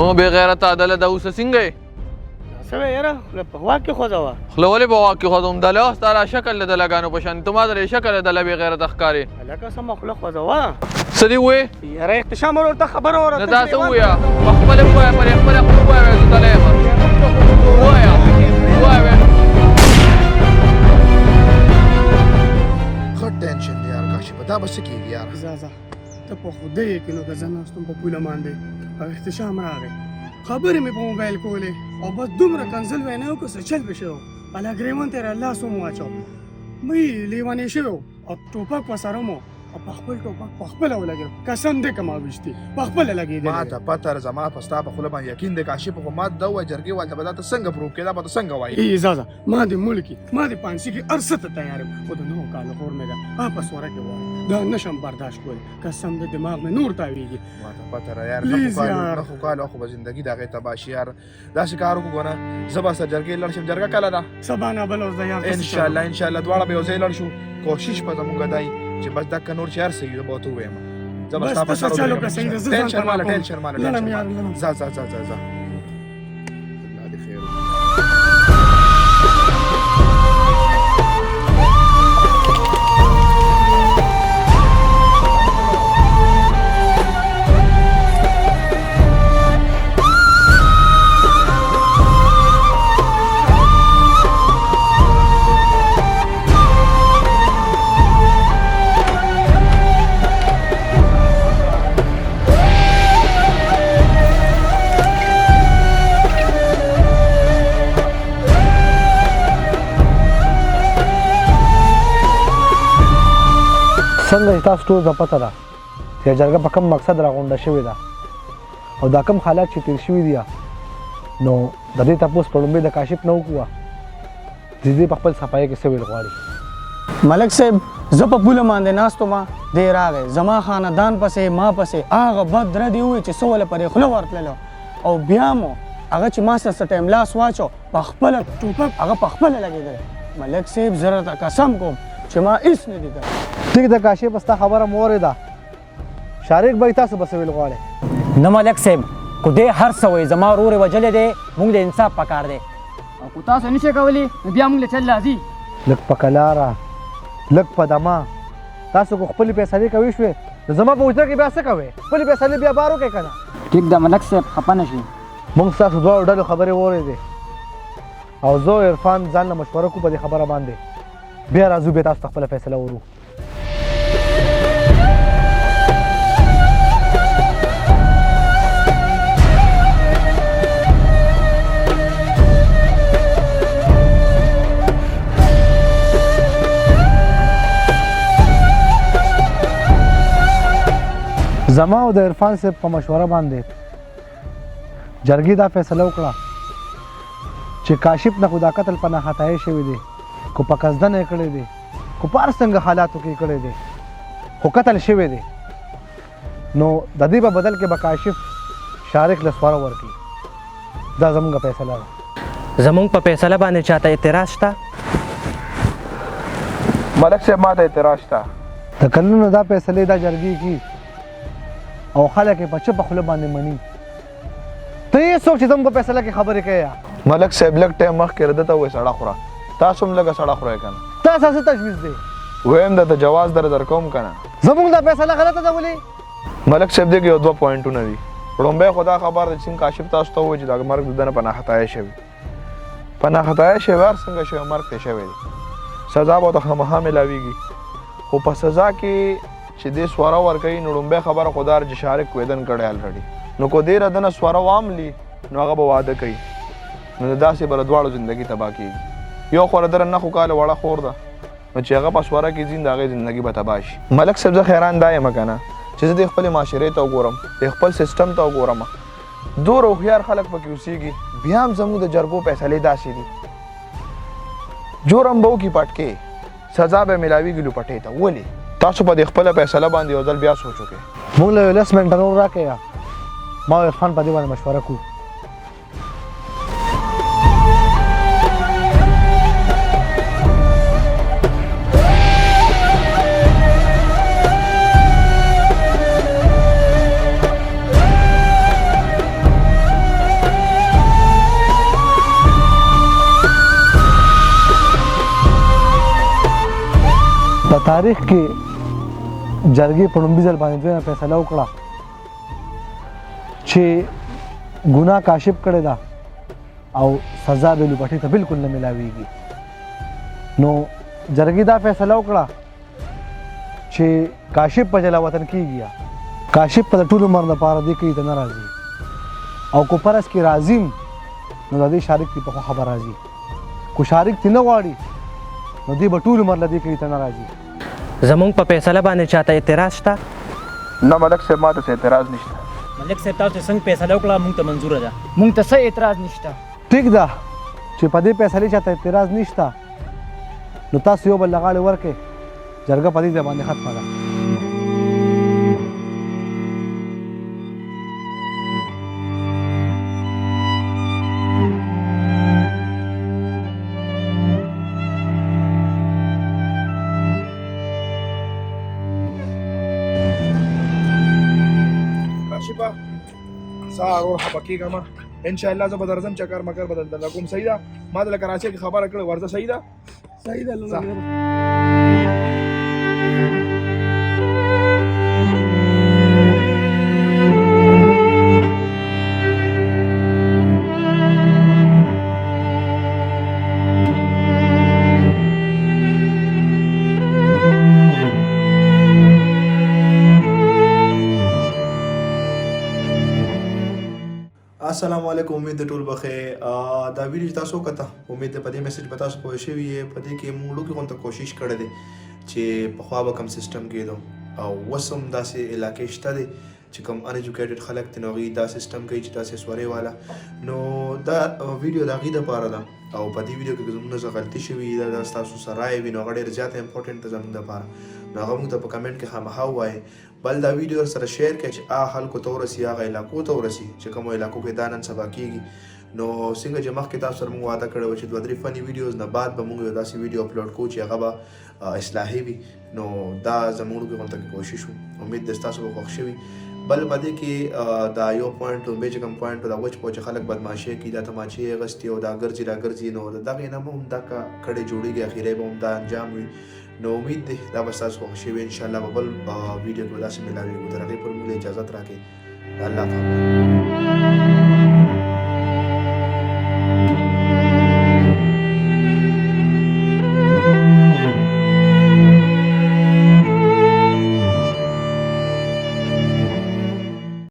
هو بې غیرته عدالت دا اوسه څنګه یې سوی یاره په واک کې خوځوه خوله ولې په واک کې خوځوم د لوس تا را شکل د دلګانو په شان ته ما درې شکل د بې غیرته ښکارې هلکه سمه خوله خوځوه څه دې وویې یاره احتشام ورته خبره نه ورته دا څه ووایه په خپله ووایه پر خپله خوله ووایه زه دلی یم ووایه ووایه ښه ټینشن دی یار کاشفه دا به څه کېږي یار ځه ته په خدای یې کې نو که زه ناستم په پوله باندې او احتشام راغی خبرې مې په موبایل کولې او بس دومره کنزل وینا وکړه څه چل پې شوی الله ګریوان ته یې الله سوم واچو مې لیوانې شوی او ټوپک ورسره مو او په خپل ټوپک په خپله ولګېدم قسم دی که ما ویشتي په خپله لګېدلی ما ته پته زما په ستا په خوله باندې یقین دی کاشف خو ما دا ووایه جرګې والته به دا ته څنګه پروف کړې دا به ته څنګه وایې ځه ما دې ملکي ما دې پانسي کې هر څه ته تیار یم خو د 9 کالو خور مې ده په سوره کې وایي دا نشم برداشت کولی قسم د دماغ مې نور تاویږي ما ته پته را یار پلیز یار. نه خو کالو خو به زندګي د هغې تباه شي یار داسې کار وکړو که نه زه به سره جرګې لاړ شم جرګه کله ده سبا نه بل ورځ د یار انشاءالله دواړه به یو ځای لاړ شو کوشش به زموږ دای چې بس دکه نور چې هر څه وي زه به ورته ووایم زه به ستا په سر ودرېږم ټینشن ماله ټینشن ماله ځه الله دې خیر وکړي. څنګه چې تاسو ټول ته پته ده چې جرګه په کوم مقصد راغونډه شوې ده او دا کوم حالات چې تیر شوي دي نو د دې تپوس په لومړي د کاشف نه وکړو د دې په خپل صفایي کې څه ویل غواړي ملک صاحب زه په پوله باندې ناست وم دی راغی زما خاندان پسې ما پسې هغه بد ردې وویل چې څه وله پرې خوله ورتللو او بیا مو هغه چې ما سره څه ټایم لاس واچو په خپله ټوپک هغه په خپله لګېدلی ملک صاحب زه راته قسم کوم چې ما هېڅ نه دي کړی ټیک ده کاشف ستا خبره مو اورېده شارق به تاسو به څه ویل غواړئ نه ملک صاحب کو دې هر څه وایي زما ورور یې وژلی دی موږ د انصاف پکار دی او که تاسو نشئ کولی نو بیا موږ له چل راځي لږ په کلاره لږ په دمه تاسو کو خپلې فیصلې کوي شوې نو زما په وجه کې بیا څه کوئ خپلې فیصلې بیا بار وکړئ که نه ټیک ده ملک صاحب خفه نه شي موږ ستاسو دواړو ډلو خبرې واورېدې او زه او عرفان ځان له مشوره کوو په دې خبره باندې بیا راځو بیا تاسو ته خپله فیصله ورو زما او د عرفان صاحب په مشوره باندې جرګې دا فیصله وکړه چې کاشف نه خو دا قتل په ناخطایي شوی دی کو په قصدن یې کړی دی کو په هر څنګه حالاتو کې کړی دی خو قتل شوی دی نو د دې په بدل کې به کاشف شارق له سواره ورکړي دا زموږ فیصله ده زموږ په فیصله باندې چاته اعتراض شته ملک صاحب ما ته اعتراض شته د کلونو دا فیصلې دا جرګې کې او خلک یې په چپه خوله باندې مني ته یې څوک چې زموږ په فیصله کې خبرې کوې ملک صاحب لږ ټایم مخکې ده ته وایي سړه خوره تاسو هم لږه سړه خورئ که نه تاسو څه تجویز دی ویم درته جواز درکوم که نه زموږ دا فیصله غلطه ده ولې ملک صاحب دې کې یو دوه پوینټونه دي لومبی خو دا خبر ده چې څنګه کاشف تاسو ته ووایي چې دا مرګ د ده نه په ناخطایي شوي په ناخطایي شوي هر څنګه شوی مرګ ته شوی دی سزا به ورته خامخا میلاویږي خو په سزا کې چې دې سواره ورکوي نو لومبی خبره خو دا چې شارق ویدن کړی الرډي نو کو دې ردنه سواره واملي نو هغه به واده کوي نو داسې به د دواړو زندګي تباه کېږي یو خو د 9 کاله وړه خور ده نو چې هغه په سواره کې ځي د هغې زندګي به تباه شي ملک صاحب زه حیران دا یم که نه چې زه د خپلې معاشرې ته وګورم د خپل سیسټم ته وګورم دومره هوښیار خلک پکې اوسېږي بیا هم زموږ د جرګو فیصلې داسې دي جرم به وکړي پټکې سزا به میلاویږي لوپټې ته ولې تاسو په دې خپله فیصله باندې یو ځل بیا سوچ وکړئ موږ له 10 منټه نور راکړئ ما او عرفان په دې باندې مشوره کوو تاریخ کې جرګې په لومړي ځل باندې دوی فیصله وکړه چې ګناه کاشف کړې ده او سزا به لوپټې ته بالکل نه ملاویږي. نو جرګې دا فیصله وکړه چې کاشف په جلا وطن کېږي، کاشف په ټول عمر لپاره دې کې ته نه راځي، او کو پرس کې راځي نو د دې شارک تی په خبر راځي، کو شارک تی نه غواړي نو دې به ټول عمر لدې کې ته نه راځي. زمونږ په فیصله باندې چاته اعتراض شته؟ نه ملک صاحب ما ته اعتراض نشته. ملک صاحب تاسو څنګه فیصله وکړه موږ ته منظوره ده. مونږ ته څه اعتراض نشته. ټیک ده چې په دې فیصلې چاته اعتراض نشته نو تاسو یو بل لغاړې ورکې جرګه په دې ځای باندې ختمه ده. کاشفه سار اور حبکیګه ما ان شاء الله زه به درځم چکر مکر بدل در کوم. صحیح ده ما د کراچۍ کې خبره کړې ورته صحیح ده. صحیح ده الله. السلام علیکم، امید د ټول بخیر. دا ویډیو تاسو کته امید په دې میسج په تاسو پوه شوی په دې کې موږ لوګي غونډه کوشش کړې ده چې په خوا به کم سیستم کېدو او وسم داسې علاقې شته دي چې کوم ان ایجوکیټډ خلک تنوغي دا سیستم کوي چې تاسو سوري والا نو دا ویډیو دا غي د پاره ده او په دې ویډیو کې زموږ څه غلطي شوې ده تاسو سره یې وینو غړي زیات امپورټنت زموږ لپاره نو هغه موږ ته په کمنټ کې خامخا وایي. بل دا ویډیو سره شیر کړئ چې خلکو ته ورسي، هغه علاقو ته ورسي چې کوم علاقو کې دا نن سبا کېږي. نو څنګه چې مخکې تاسو سره موږ وعده کړی و چې 2-3 فني ویډیوز نه بعد به موږ یو داسې ویډیو اپلوډ کوو چې هغه به اصلاحي وي. نو دا زموږ غونډه کې کوشش وو، امید ده تاسو به خوښ شوي. بل باندې کې دا یو پوینټ او به کوم پوینټ دا وچ پوهه خلک بدمعشي کوي، دا تماچې غستي او دا ګرځي را ګرځي نو دغه نه هم دا کړه جوړیږي، اخیره به هم دا انجام وي. نو امید ده دا به تاسو خوښ شوي ان شاء الله. بل ویډیو کې داسې ملاوي تر هغه پر موږ اجازه راکړئ. الله حافظ.